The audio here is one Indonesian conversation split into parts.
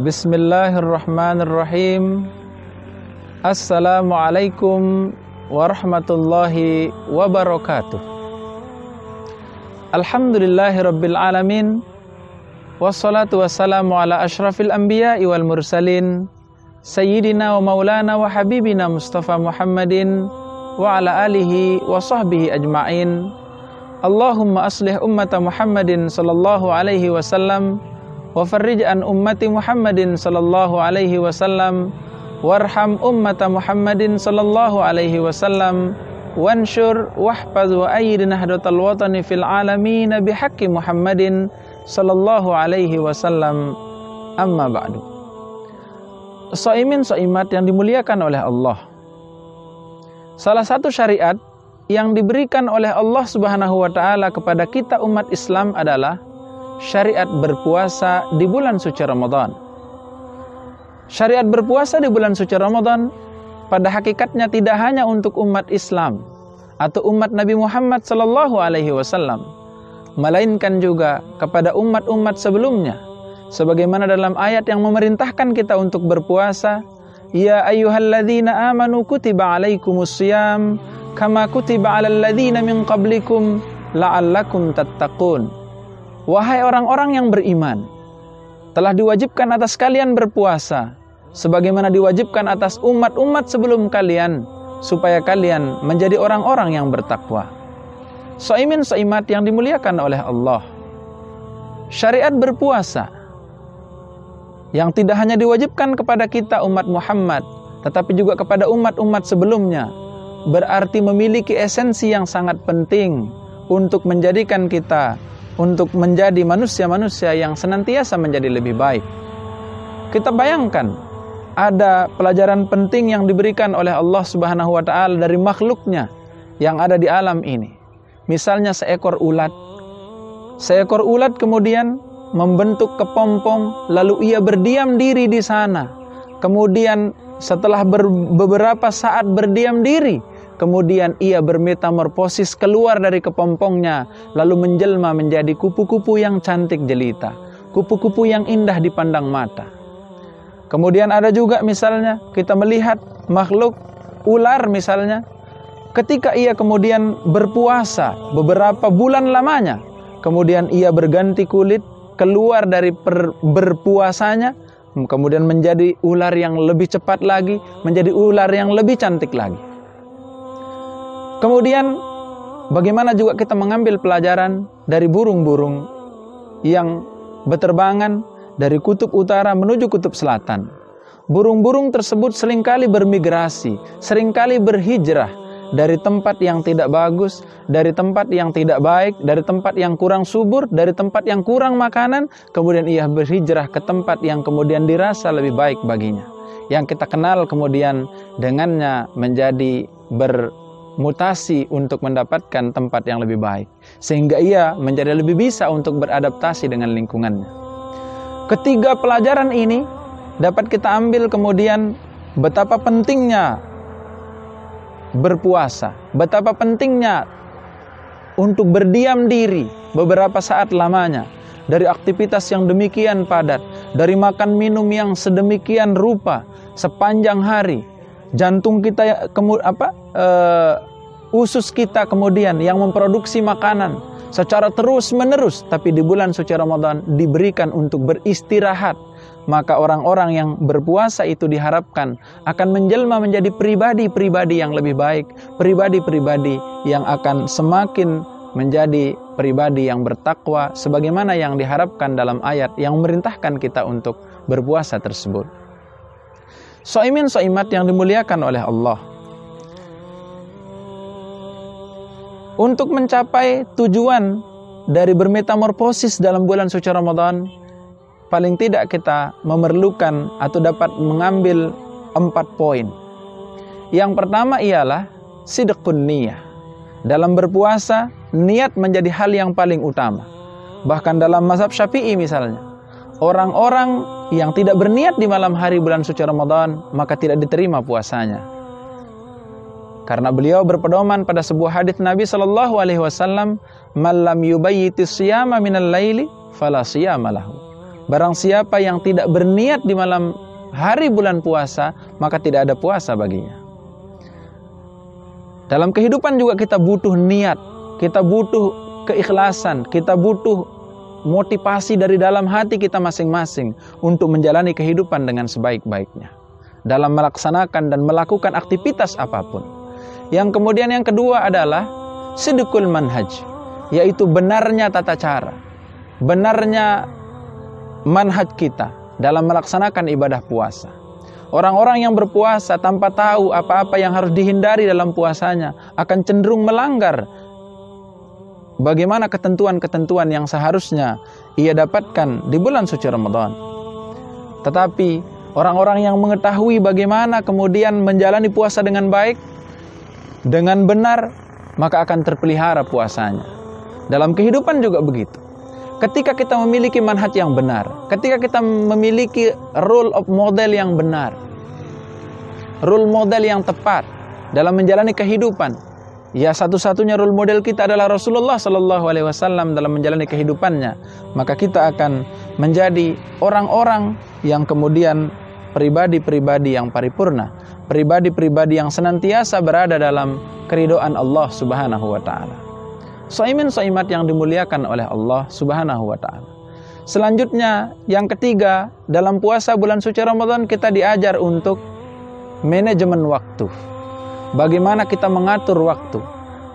Bismillahirrahmanirrahim. Assalamualaikum warahmatullahi wabarakatuh. Alhamdulillahirabbil alamin. Wassalatu wassalamu ala asyrafil anbiya'i wal mursalin sayyidina wa maulana wa habibina Mustafa Muhammadin wa ala alihi wa sahbihi ajma'in. Allahumma aslih ummata Muhammadin sallallahu alaihi wasallam wa farrij an ummati Muhammadin sallallahu alaihi wasallam warham ummata Muhammadin sallallahu alaihi wasallam wansyur wahfaz wa ayyid nahdlatal watani fil alamin bihaqqi Muhammadin sallallahu alaihi wasallam. Amma ba'du. Shaimin shaimat yang dimuliakan oleh Allah, salah satu syariat yang diberikan oleh Allah Subhanahu wa taala kepada kita umat Islam adalah syariat berpuasa di bulan suci Ramadan. Syariat berpuasa di bulan suci Ramadan pada hakikatnya tidak hanya untuk umat Islam atau umat Nabi Muhammad sallallahu alaihi wasallam, melainkan juga kepada umat-umat sebelumnya. Sebagaimana dalam ayat yang memerintahkan kita untuk berpuasa, ya ayyuhalladzina amanu kutiba alaikumusiyam kama kutiba alal ladzina min qablikum la'allakum tattaqun. Wahai orang-orang yang beriman, telah diwajibkan atas kalian berpuasa sebagaimana diwajibkan atas umat-umat sebelum kalian, supaya kalian menjadi orang-orang yang bertakwa. Shaimin shaimat yang dimuliakan oleh Allah, syariat berpuasa yang tidak hanya diwajibkan kepada kita umat Muhammad, tetapi juga kepada umat-umat sebelumnya, berarti memiliki esensi yang sangat penting untuk menjadikan kita untuk menjadi manusia-manusia yang senantiasa menjadi lebih baik. Kita bayangkan ada pelajaran penting yang diberikan oleh Allah Subhanahu wa taala dari makhluknya yang ada di alam ini. Misalnya seekor ulat. Seekor ulat kemudian membentuk kepompong, lalu ia berdiam diri di sana. Kemudian setelah beberapa saat berdiam diri, kemudian ia bermetamorfosis keluar dari kepompongnya, lalu menjelma menjadi kupu-kupu yang cantik jelita, kupu-kupu yang indah dipandang mata. Kemudian ada juga misalnya kita melihat makhluk ular misalnya, ketika ia kemudian berpuasa beberapa bulan lamanya, kemudian ia berganti kulit, keluar dari berpuasanya, kemudian menjadi ular yang lebih cepat lagi, menjadi ular yang lebih cantik lagi. Kemudian bagaimana juga kita mengambil pelajaran dari burung-burung yang berterbangan dari kutub utara menuju kutub selatan. Burung-burung tersebut seringkali bermigrasi, seringkali berhijrah dari tempat yang tidak bagus, dari tempat yang tidak baik, dari tempat yang kurang subur, dari tempat yang kurang makanan, kemudian ia berhijrah ke tempat yang kemudian dirasa lebih baik baginya, yang kita kenal kemudian dengannya menjadi bermutasi untuk mendapatkan tempat yang lebih baik, sehingga ia menjadi lebih bisa untuk beradaptasi dengan lingkungannya. Ketiga pelajaran ini dapat kita ambil kemudian betapa pentingnya berpuasa, betapa pentingnya untuk berdiam diri beberapa saat lamanya dari aktivitas yang demikian padat, dari makan minum yang sedemikian rupa sepanjang hari. Jantung kita usus kita kemudian yang memproduksi makanan secara terus menerus, tapi di bulan suci Ramadan diberikan untuk beristirahat. Maka orang-orang yang berpuasa itu diharapkan akan menjelma menjadi pribadi-pribadi yang lebih baik, pribadi-pribadi yang akan semakin menjadi pribadi yang bertakwa, sebagaimana yang diharapkan dalam ayat yang memerintahkan kita untuk berpuasa tersebut. Shaimin shaimat yang dimuliakan oleh Allah, untuk mencapai tujuan dari bermetamorfosis dalam bulan suci Ramadan, paling tidak kita memerlukan atau dapat mengambil 4 poin. Yang pertama ialah sidqun niyah. Dalam berpuasa, niat menjadi hal yang paling utama. Bahkan dalam mazhab Syafi'i misalnya, orang-orang yang tidak berniat di malam hari bulan suci Ramadan, maka tidak diterima puasanya. Karena beliau berpedoman pada sebuah hadis Nabi sallallahu alaihi wasallam, "Man lam yubayyitis siyama minal laili fala siyama lahu." Barang siapa yang tidak berniat di malam hari bulan puasa, maka tidak ada puasa baginya. Dalam kehidupan juga kita butuh niat, kita butuh keikhlasan, kita butuh motivasi dari dalam hati kita masing-masing untuk menjalani kehidupan dengan sebaik-baiknya dalam melaksanakan dan melakukan aktivitas apapun. Yang kemudian yang kedua adalah sidqul manhaj, yaitu benarnya tata cara, benarnya manhaj kita dalam melaksanakan ibadah puasa. Orang-orang yang berpuasa tanpa tahu apa-apa yang harus dihindari dalam puasanya akan cenderung melanggar bagaimana ketentuan-ketentuan yang seharusnya ia dapatkan di bulan suci Ramadan. Tetapi orang-orang yang mengetahui bagaimana kemudian menjalani puasa dengan baik, dengan benar, maka akan terpelihara puasanya. Dalam kehidupan juga begitu. Ketika kita memiliki manhaj yang benar, ketika kita memiliki role of model yang benar, role model yang tepat dalam menjalani kehidupan, ya satu-satunya role model kita adalah Rasulullah SAW dalam menjalani kehidupannya, maka kita akan menjadi orang-orang yang kemudian pribadi-pribadi yang paripurna, pribadi-pribadi yang senantiasa berada dalam keridhaan Allah Subhanahu wa taala. Shaimin-shaimat yang dimuliakan oleh Allah Subhanahu wa taala. Selanjutnya, yang ketiga, dalam puasa bulan suci Ramadan kita diajar untuk manajemen waktu. Bagaimana kita mengatur waktu?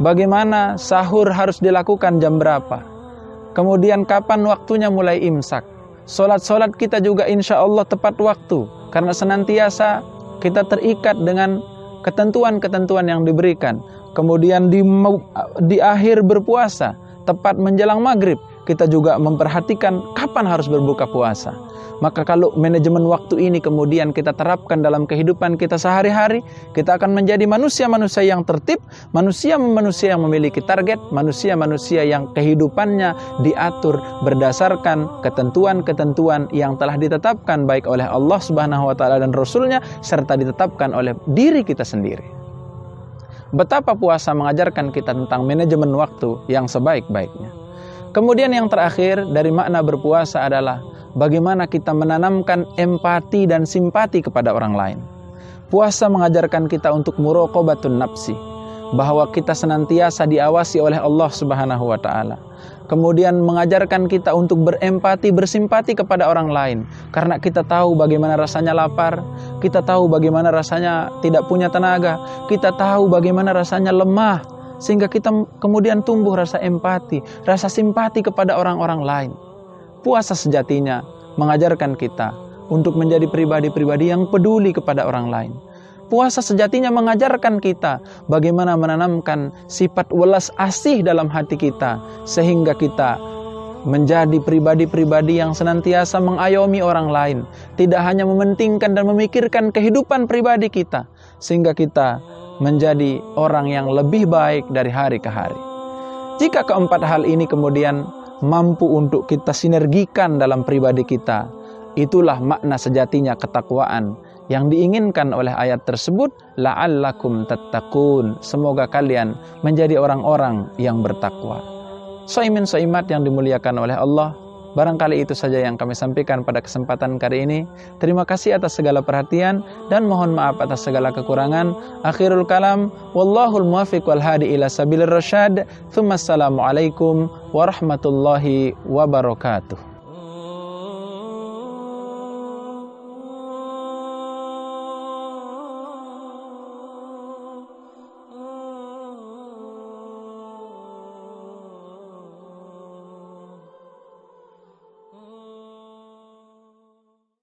Bagaimana sahur harus dilakukan jam berapa? Kemudian kapan waktunya mulai imsak? Solat-solat kita juga insya Allah tepat waktu, karena senantiasa kita terikat dengan ketentuan-ketentuan yang diberikan. Kemudian di akhir berpuasa, tepat menjelang maghrib, kita juga memperhatikan kapan harus berbuka puasa. Maka kalau manajemen waktu ini kemudian kita terapkan dalam kehidupan kita sehari-hari, kita akan menjadi manusia-manusia yang tertib, manusia-manusia yang memiliki target, manusia-manusia yang kehidupannya diatur berdasarkan ketentuan-ketentuan yang telah ditetapkan baik oleh Allah Subhanahu wa taala dan Rasul-Nya, serta ditetapkan oleh diri kita sendiri. Betapa puasa mengajarkan kita tentang manajemen waktu yang sebaik-baiknya. Kemudian yang terakhir dari makna berpuasa adalah bagaimana kita menanamkan empati dan simpati kepada orang lain. Puasa mengajarkan kita untuk muraqabatun nafsi, bahwa kita senantiasa diawasi oleh Allah Subhanahu wa taala. Kemudian mengajarkan kita untuk berempati, bersimpati kepada orang lain, karena kita tahu bagaimana rasanya lapar, kita tahu bagaimana rasanya tidak punya tenaga, kita tahu bagaimana rasanya lemah, sehingga kita kemudian tumbuh rasa empati, rasa simpati kepada orang-orang lain. Puasa sejatinya mengajarkan kita untuk menjadi pribadi-pribadi yang peduli kepada orang lain. Puasa sejatinya mengajarkan kita bagaimana menanamkan sifat welas asih dalam hati kita, sehingga kita menjadi pribadi-pribadi yang senantiasa mengayomi orang lain, tidak hanya mementingkan dan memikirkan kehidupan pribadi kita, sehingga kita menjadi orang yang lebih baik dari hari ke hari. Jika keempat hal ini kemudian mampu untuk kita sinergikan dalam pribadi kita, itulah makna sejatinya ketakwaan yang diinginkan oleh ayat tersebut, la'allakum tattaqun, semoga kalian menjadi orang-orang yang bertakwa. Shaimin shaimat yang dimuliakan oleh Allah, barangkali itu saja yang kami sampaikan pada kesempatan kali ini. Terima kasih atas segala perhatian dan mohon maaf atas segala kekurangan. Akhirul kalam, wallahul muwaffiq wal hadi ila sabilir rasyad. Tsumma assalamu alaikum warahmatullahi wabarakatuh.